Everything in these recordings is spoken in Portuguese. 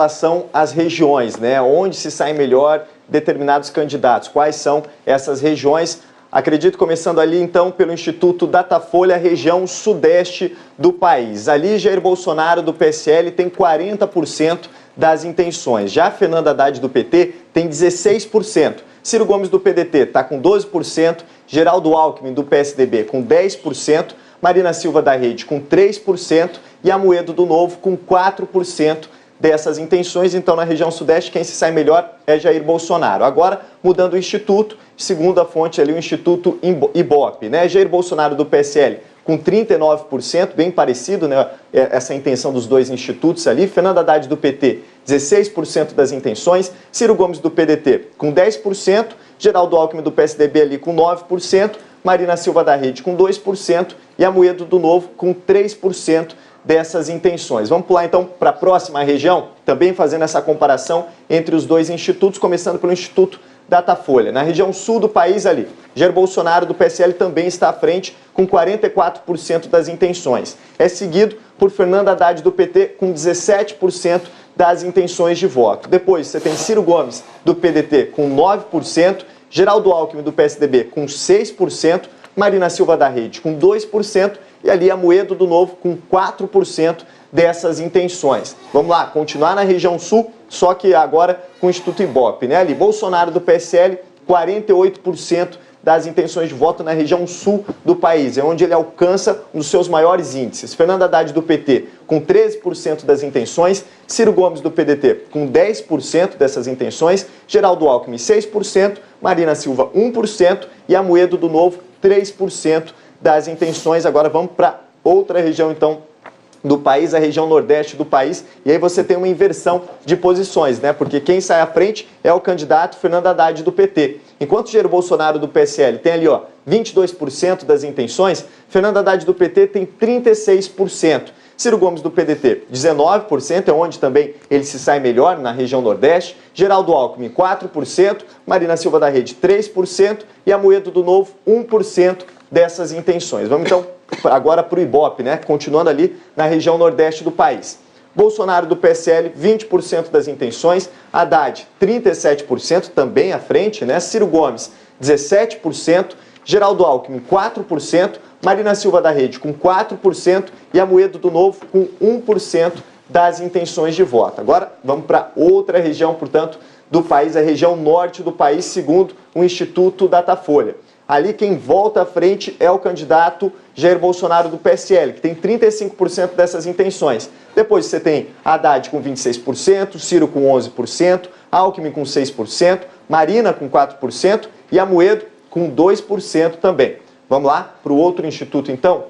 relação às regiões, né? Onde se sai melhor determinados candidatos, quais são essas regiões? Acredito, começando ali então pelo Instituto Datafolha, região sudeste do país. Ali Jair Bolsonaro do PSL tem 40% das intenções. Já Fernando Haddad do PT tem 16%. Ciro Gomes do PDT está com 12%, Geraldo Alckmin do PSDB com 10%, Marina Silva da Rede com 3% e Amoedo do Novo com 4% dessas intenções. Então, na região sudeste, quem se sai melhor é Jair Bolsonaro. Agora, mudando o instituto, segundo a fonte ali, o Instituto Ibope, né? Jair Bolsonaro do PSL com 39%, bem parecido, né? Essa intenção dos dois institutos ali. Fernando Haddad do PT, 16% das intenções. Ciro Gomes do PDT com 10%. Geraldo Alckmin do PSDB ali com 9%. Marina Silva da Rede com 2% e Amoedo do Novo com 3% dessas intenções. Vamos pular então para a próxima região, também fazendo essa comparação entre os dois institutos, começando pelo Instituto Datafolha. Na região sul do país ali, Jair Bolsonaro do PSL também está à frente com 44% das intenções. É seguido por Fernando Haddad do PT com 17% das intenções de voto. Depois você tem Ciro Gomes do PDT com 9%, Geraldo Alckmin do PSDB com 6%, Marina Silva da Rede com 2% e ali Amoedo do Novo com 4% dessas intenções. Vamos lá, continuar na região sul, só que agora com o Instituto Ibope, né? Ali Bolsonaro do PSL, 48% das intenções de voto na região sul do país, é onde ele alcança um dos seus maiores índices. Fernando Haddad do PT com 13% das intenções, Ciro Gomes do PDT com 10% dessas intenções, Geraldo Alckmin 6%, Marina Silva 1% e Amoedo do Novo 3% das intenções. Agora vamos para outra região então do país, a região nordeste do país, e aí você tem uma inversão de posições, né? Porque quem sai à frente é o candidato Fernando Haddad do PT. Enquanto Jair Bolsonaro do PSL tem ali, 22% das intenções, Fernando Haddad do PT tem 36%. Ciro Gomes do PDT, 19%, é onde também ele se sai melhor na região nordeste. Geraldo Alckmin, 4%, Marina Silva da Rede, 3% e Amoedo do Novo, 1% dessas intenções. Vamos então agora para o Ibope, né? Continuando ali na região nordeste do país. Bolsonaro do PSL, 20% das intenções, Haddad, 37%, também à frente, né? Ciro Gomes, 17%, Geraldo Alckmin, 4%, Marina Silva da Rede com 4% e Amoedo do Novo com 1% das intenções de voto. Agora vamos para outra região, portanto, do país, a região norte do país, segundo o Instituto Datafolha. Ali quem volta à frente é o candidato Jair Bolsonaro do PSL, que tem 35% dessas intenções. Depois você tem Haddad com 26%, Ciro com 11%, Alckmin com 6%, Marina com 4% e Amoedo com 2% também. Vamos lá para o outro instituto então?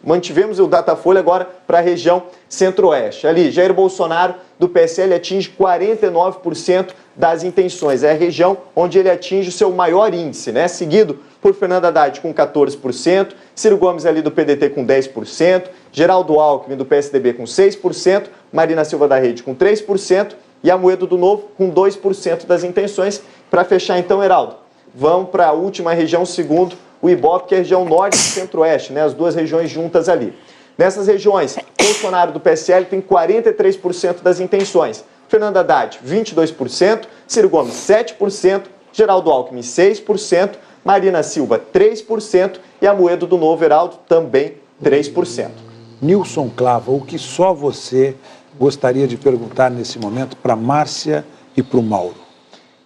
Mantivemos o Datafolha agora para a região centro-oeste. Ali, Jair Bolsonaro do PSL atinge 49% das intenções. É a região onde ele atinge o seu maior índice, né? Seguido por Fernando Haddad com 14%, Ciro Gomes ali do PDT com 10%, Geraldo Alckmin do PSDB com 6%, Marina Silva da Rede com 3% e Amoedo do Novo com 2% das intenções. Para fechar então, Heraldo, vamos para a última região, segundo o Ibope, que é a região norte e centro-oeste, né? As duas regiões juntas ali. Nessas regiões, Bolsonaro do PSL tem 43% das intenções, Fernando Haddad 22%, Ciro Gomes 7%, Geraldo Alckmin 6%, Marina Silva 3% e Amoedo do Novo, Heraldo, também 3%. Nilson Clava, o que só você gostaria de perguntar nesse momento para Márcia e para o Mauro?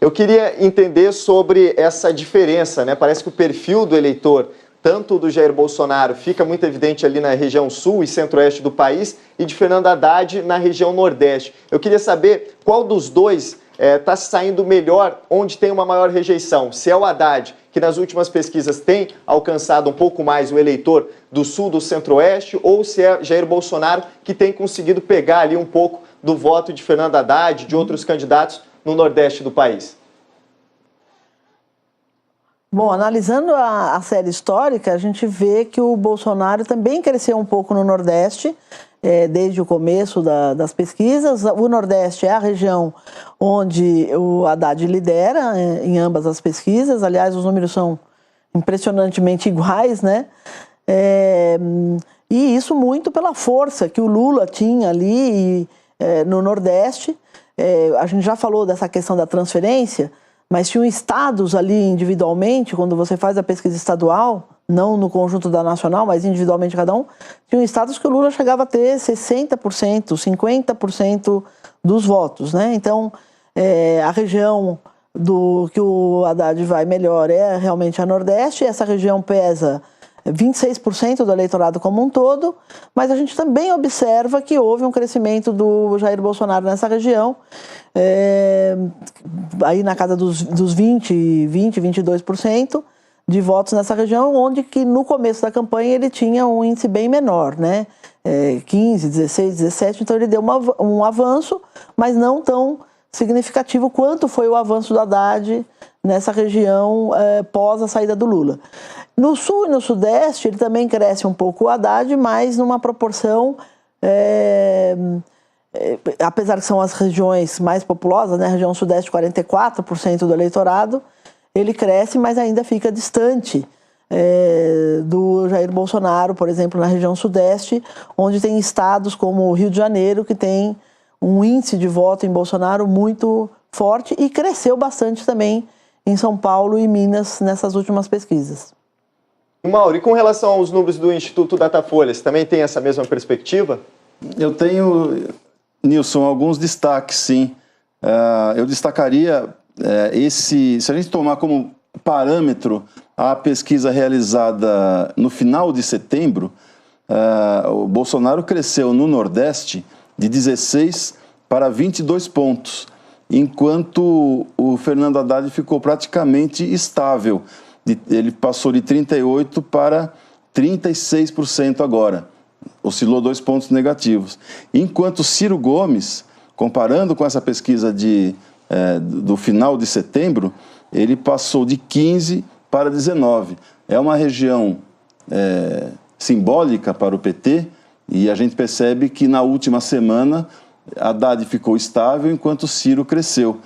Eu queria entender sobre essa diferença, né? Parece que o perfil do eleitor, tanto do Jair Bolsonaro, fica muito evidente ali na região sul e centro-oeste do país, e de Fernando Haddad na região nordeste. Eu queria saber qual dos dois está saindo melhor, onde tem uma maior rejeição. Se é o Haddad, que nas últimas pesquisas tem alcançado um pouco mais o eleitor do sul, do centro-oeste, ou se é Jair Bolsonaro, que tem conseguido pegar ali um pouco do voto de Fernando Haddad, de outros candidatos no nordeste do país. Bom, analisando a série histórica, a gente vê que o Bolsonaro também cresceu um pouco no Nordeste, desde o começo das pesquisas. O Nordeste é a região onde o Haddad lidera em ambas as pesquisas. Aliás, os números são impressionantemente iguais, né? E isso muito pela força que o Lula tinha ali, no Nordeste. A gente já falou dessa questão da transferência, mas tinham estados ali individualmente, quando você faz a pesquisa estadual, não no conjunto da nacional, mas individualmente cada um, tinham estados que o Lula chegava a ter 60%, 50% dos votos, né? Então, a região que o Haddad vai melhor é realmente a Nordeste, essa região pesa 26% do eleitorado como um todo, mas a gente também observa que houve um crescimento do Jair Bolsonaro nessa região, aí na casa dos 22% de votos nessa região, onde que no começo da campanha ele tinha um índice bem menor, né? 15, 16, 17, então ele deu um avanço, mas não tão significativo quanto foi o avanço do Haddad nessa região pós a saída do Lula. No Sul e no Sudeste ele também cresce um pouco o Haddad, mas numa proporção, apesar que são as regiões mais populosas, né? A região Sudeste 44% do eleitorado, ele cresce, mas ainda fica distante do Jair Bolsonaro, por exemplo, na região Sudeste, onde tem estados como o Rio de Janeiro, que tem um índice de voto em Bolsonaro muito forte e cresceu bastante também em São Paulo e Minas nessas últimas pesquisas. Mauro, e com relação aos números do Instituto Datafolha, você também tem essa mesma perspectiva? Eu tenho, Nilson, alguns destaques, sim. Eu destacaria se a gente tomar como parâmetro a pesquisa realizada no final de setembro, o Bolsonaro cresceu no Nordeste de 16 para 22 pontos, enquanto o Fernando Haddad ficou praticamente estável. Ele passou de 38% para 36% agora, oscilou 2 pontos negativos. Enquanto Ciro Gomes, comparando com essa pesquisa do final de setembro, ele passou de 15% para 19%. É uma região simbólica para o PT, e a gente percebe que na última semana Haddad ficou estável enquanto Ciro cresceu.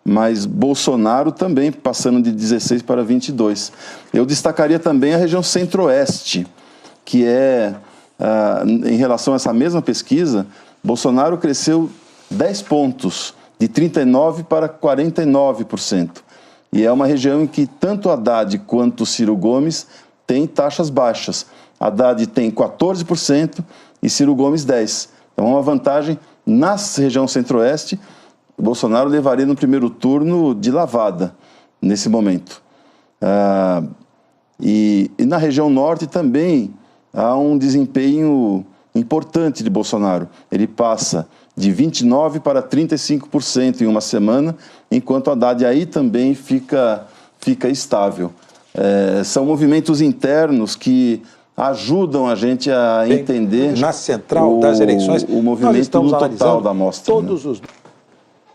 Mas Bolsonaro também passando de 16 para 22. Eu destacaria também a região Centro-Oeste, que em relação a essa mesma pesquisa, Bolsonaro cresceu 10 pontos, de 39% para 49%. E é uma região em que tanto Haddad quanto Ciro Gomes têm taxas baixas. Haddad tem 14% e Ciro Gomes 10%. Então é uma vantagem na região Centro-Oeste. Bolsonaro levaria no primeiro turno de lavada, nesse momento. E na região Norte também há um desempenho importante de Bolsonaro. Ele passa de 29% para 35% em uma semana, enquanto Haddad aí também fica estável. São movimentos internos que ajudam a gente a entender na central das eleições, o movimento no total da amostra. Todos os...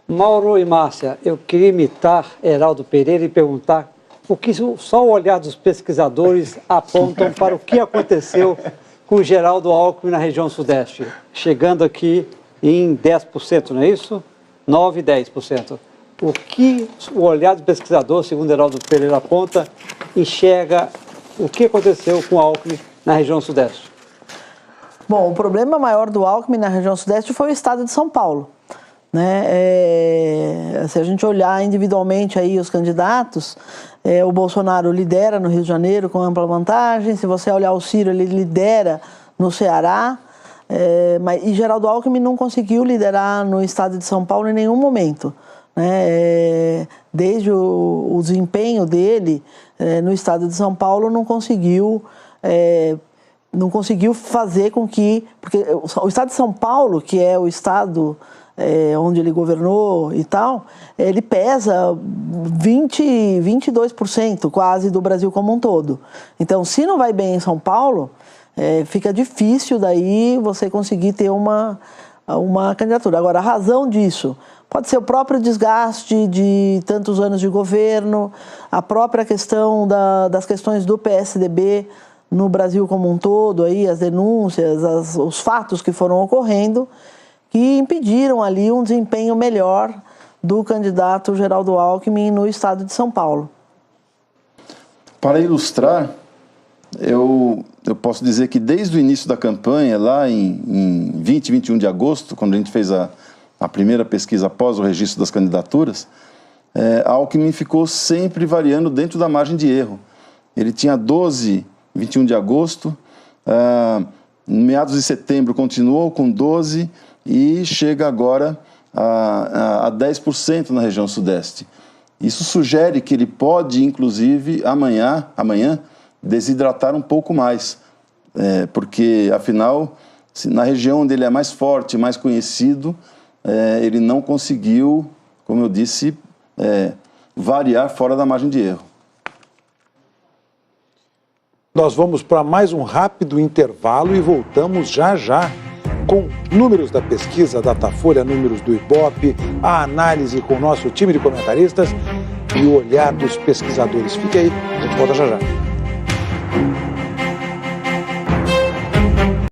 Mauro e Márcia, eu queria imitar Heraldo Pereira e perguntar o que só o olhar dos pesquisadores apontam para o que aconteceu com o Geraldo Alckmin na região Sudeste, chegando aqui em 10%, não é isso? 9%, 10%. O que o olhar do pesquisador, segundo Heraldo Pereira aponta, enxerga o que aconteceu com o Alckmin na região Sudeste? Bom, o problema maior do Alckmin na região Sudeste foi o estado de São Paulo. Né? Se a gente olhar individualmente aí os candidatos, o Bolsonaro lidera no Rio de Janeiro com ampla vantagem. Se você olhar o Ciro, ele lidera no Ceará. E Geraldo Alckmin não conseguiu liderar no estado de São Paulo em nenhum momento. Né? Desde o desempenho dele no estado de São Paulo não conseguiu fazer com que... Porque o estado de São Paulo, que é o estado onde ele governou e tal, ele pesa 22% quase do Brasil como um todo. Então, se não vai bem em São Paulo, fica difícil daí você conseguir ter uma candidatura. Agora, a razão disso pode ser o próprio desgaste de tantos anos de governo, a própria questão das questões do PSDB no Brasil como um todo, aí, as denúncias, os fatos que foram ocorrendo, que impediram ali um desempenho melhor do candidato Geraldo Alckmin no estado de São Paulo. Para ilustrar, eu posso dizer que desde o início da campanha, lá em 20 e 21 de agosto, quando a gente fez a a primeira pesquisa após o registro das candidaturas, a Alckmin ficou sempre variando dentro da margem de erro. Ele tinha 12, 21 de agosto, meados de setembro continuou com 12 e chega agora a 10% na região sudeste. Isso sugere que ele pode, inclusive, amanhã desidratar um pouco mais, porque, afinal, na região onde ele é mais forte, mais conhecido, ele não conseguiu, como eu disse, variar fora da margem de erro. Nós vamos para mais um rápido intervalo e voltamos já já com números da pesquisa Datafolha, números do Ibope, a análise com o nosso time de comentaristas e o olhar dos pesquisadores. Fique aí, a gente volta já já.